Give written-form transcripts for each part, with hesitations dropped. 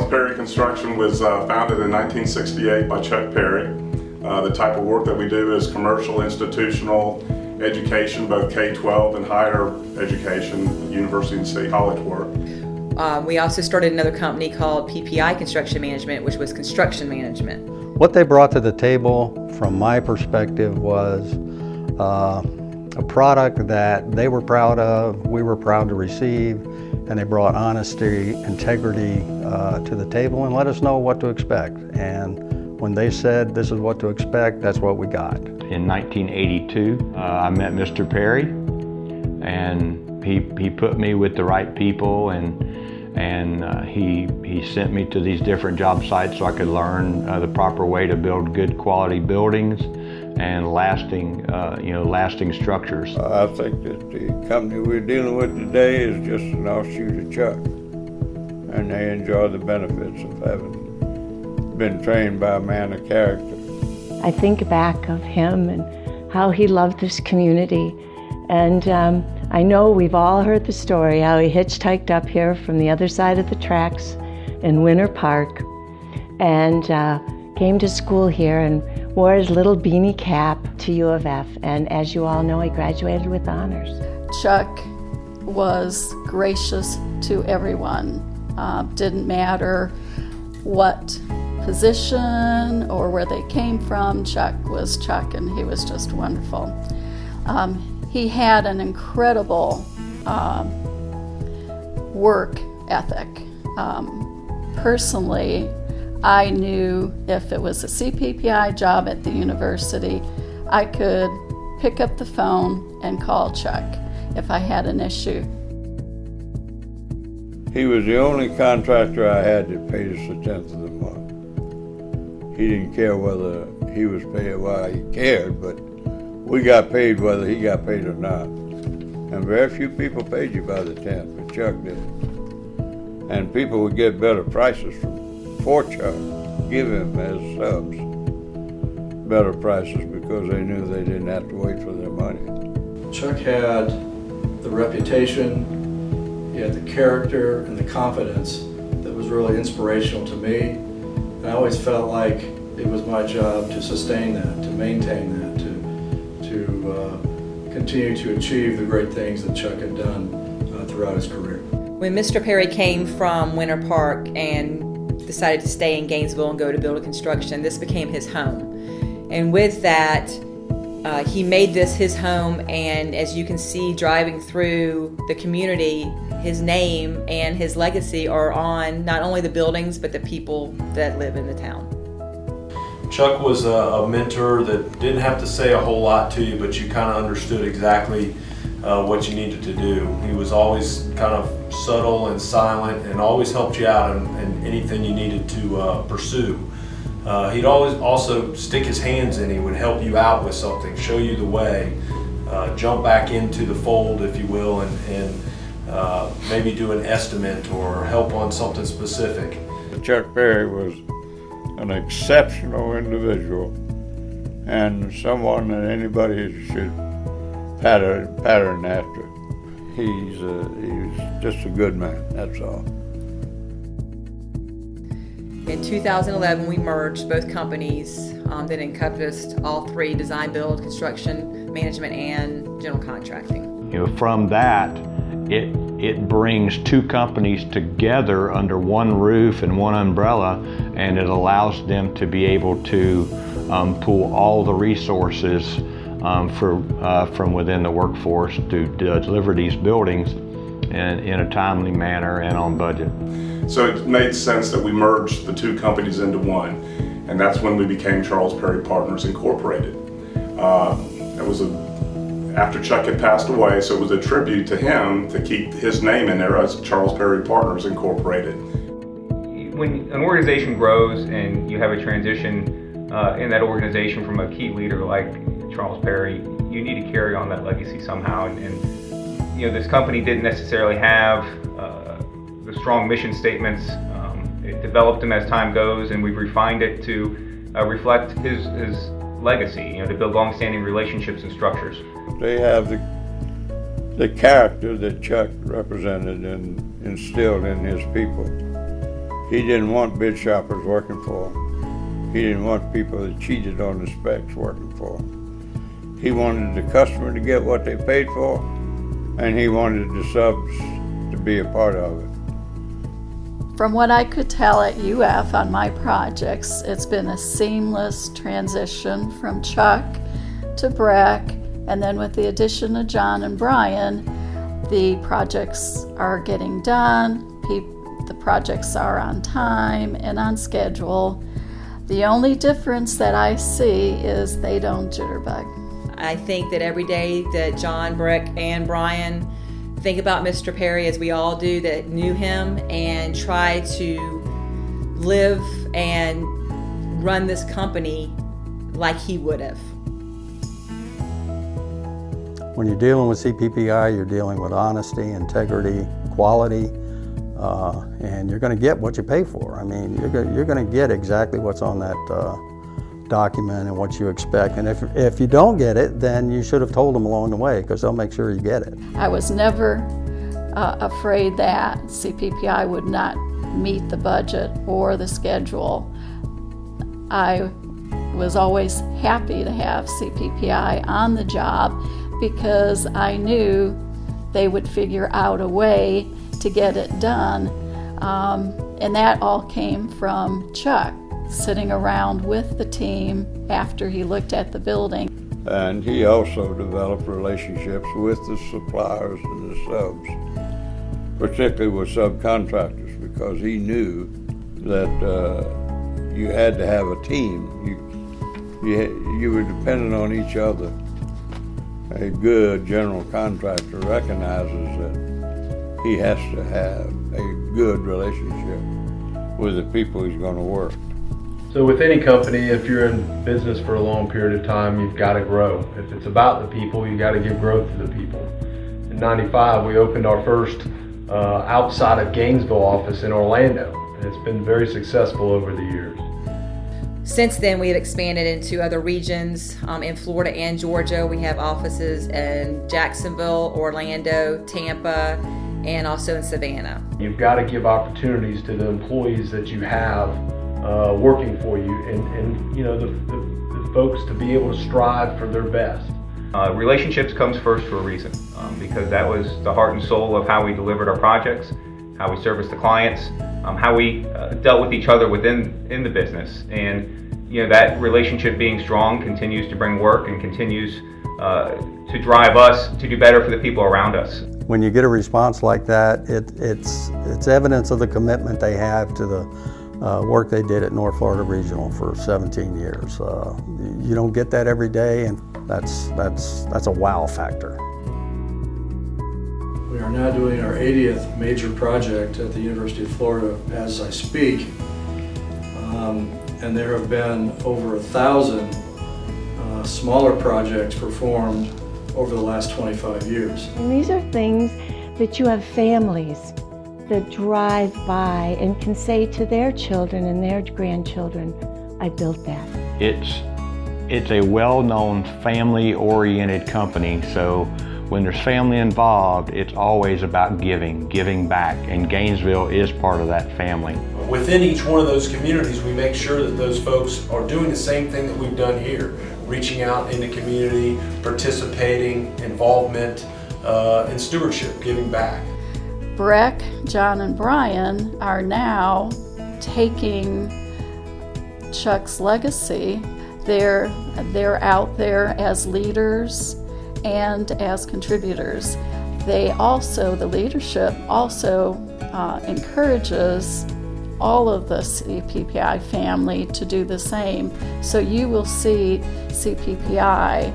Charles Perry Construction was founded in 1968 by Chuck Perry. The type of work that we do is commercial, institutional, education, both K-12 and higher education, university and state college work. We also started another company called PPI Construction Management, which was construction management. What they brought to the table, from my perspective, was a product that they were proud of, we were proud to receive, and they brought honesty, integrity to the table and let us know what to expect. And when they said this is what to expect, that's what we got. In 1982, I met Mr. Perry, and he put me with the right people, and he sent me to these different job sites so I could learn the proper way to build good quality buildings and lasting structures. I think that the company we're dealing with today is just an offshoot of Chuck, and they enjoy the benefits of having been trained by a man of character. I think back of him and how he loved this community, and I know we've all heard the story how he hitchhiked up here from the other side of the tracks in Winter Park and came to school here and wore his little beanie cap to U of F, and as you all know, he graduated with honors. Chuck was gracious to everyone. Didn't matter what position or where they came from, Chuck was Chuck, and he was just wonderful. He had an incredible work ethic. Personally, I knew if it was a CPPI job at the university, I could pick up the phone and call Chuck if I had an issue. He was the only contractor I had that paid us the 10th of the month. He didn't care whether he was paid, well, he cared, but we got paid whether he got paid or not. And very few people paid you by the 10th, but Chuck did. And people would get better prices for Chuck, give him as subs better prices because they knew they didn't have to wait for their money. Chuck had the reputation, he had the character and the confidence that was really inspirational to me. And I always felt like it was my job to sustain that, to maintain that, to continue to achieve the great things that Chuck had done throughout his career. When Mr. Perry came from Winter Park and decided to stay in Gainesville and go to build a construction, this became his home. And with that, he made this his home, and as you can see driving through the community, his name and his legacy are on not only the buildings but the people that live in the town. Chuck was a mentor that didn't have to say a whole lot to you, but you kind of understood exactly what you needed to do. He was always kind of subtle and silent and always helped you out in anything you needed to pursue. He'd always also stick his hands in. He would help you out with something, show you the way, jump back into the fold, if you will, and maybe do an estimate or help on something specific. Chuck Perry was an exceptional individual and someone that anybody should pattern after. He's just a good man, that's all. In 2011, we merged both companies that encompassed all three: design, build, construction, management, and general contracting. From that, it brings two companies together under one roof and one umbrella, and it allows them to be able to pool all the resources from within the workforce to deliver these buildings in a timely manner and on budget. So it made sense that we merged the two companies into one, and that's when we became Charles Perry Partners Incorporated. That was after Chuck had passed away, so it was a tribute to him to keep his name in there as Charles Perry Partners Incorporated. When an organization grows and you have a transition in that organization from a key leader like Charles Perry, you need to carry on that legacy somehow. And this company didn't necessarily have the strong mission statements. It developed them as time goes, and we've refined it to reflect his legacy, to build long-standing relationships and structures. They have the character that Chuck represented and instilled in his people. He didn't want bid shoppers working for him. He didn't want people that cheated on the specs working for him. He wanted the customer to get what they paid for, and he wanted the subs to be a part of it. From what I could tell at UF on my projects, it's been a seamless transition from Chuck to Breck, and then with the addition of John and Brian, the projects are getting done, the projects are on time and on schedule. The only difference that I see is they don't jitterbug. I think that every day that John, Breck, and Brian think about Mr. Perry, as we all do that knew him, and try to live and run this company like he would have. When you're dealing with CPPI, you're dealing with honesty, integrity, quality, and you're going to get what you pay for. I mean, you're going to get exactly what's on that document and what you expect. And if you don't get it, then you should have told them along the way, because they'll make sure you get it. I was never afraid that CPPI would not meet the budget or the schedule. I was always happy to have CPPI on the job because I knew they would figure out a way to get it done. And that all came from Chuck sitting around with the team after he looked at the building. And he also developed relationships with the suppliers and the subs, particularly with subcontractors, because he knew that you had to have a team. You were dependent on each other. A good general contractor recognizes that he has to have a good relationship with the people he's going to work. So with any company, if you're in business for a long period of time, you've got to grow. If it's about the people, you got to give growth to the people. In '95, we opened our first outside of Gainesville office in Orlando, and it's been very successful over the years. Since then, we have expanded into other regions in Florida and Georgia. We have offices in Jacksonville, Orlando, Tampa, and also in Savannah. You've got to give opportunities to the employees that you have working for you, and you know the folks to be able to strive for their best. Relationships comes first for a reason, because that was the heart and soul of how we delivered our projects, how we serviced the clients, how we dealt with each other within the business. And you know, that relationship being strong continues to bring work and continues to drive us to do better for the people around us. When you get a response like that, it's evidence of the commitment they have to the work they did at North Florida Regional for 17 years. You don't get that every day, and that's a wow factor. We are now doing our 80th major project at the University of Florida as I speak. And there have been over 1,000 smaller projects performed over the last 25 years. And these are things that you have families that drive by and can say to their children and their grandchildren, I built that. It's a well-known family-oriented company, so when there's family involved, it's always about giving back, and Gainesville is part of that family. Within each one of those communities, we make sure that those folks are doing the same thing that we've done here, reaching out in the community, participating, involvement, and stewardship, giving back. Breck, John, and Brian are now taking Chuck's legacy. They're out there as leaders and as contributors. The leadership also encourages all of the CPPI family to do the same. So you will see CPPI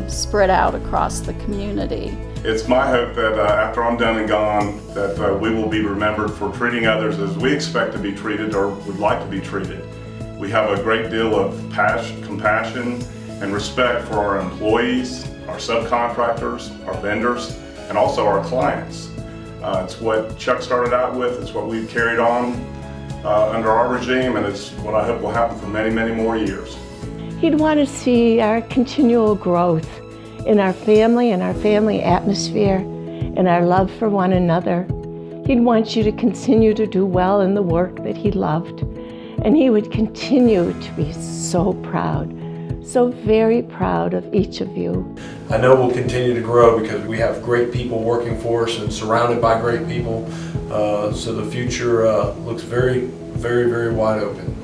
spread out across the community. It's my hope that after I'm done and gone, that we will be remembered for treating others as we expect to be treated or would like to be treated. We have a great deal of compassion and respect for our employees, our subcontractors, our vendors, and also our clients. It's what Chuck started out with, it's what we've carried on under our regime, and it's what I hope will happen for many, many more years. He'd want to see our continual growth in our family and our family atmosphere and our love for one another. He'd want you to continue to do well in the work that he loved. And he would continue to be so proud, so very proud of each of you. I know we'll continue to grow because we have great people working for us and surrounded by great people. So the future looks very, very, very wide open.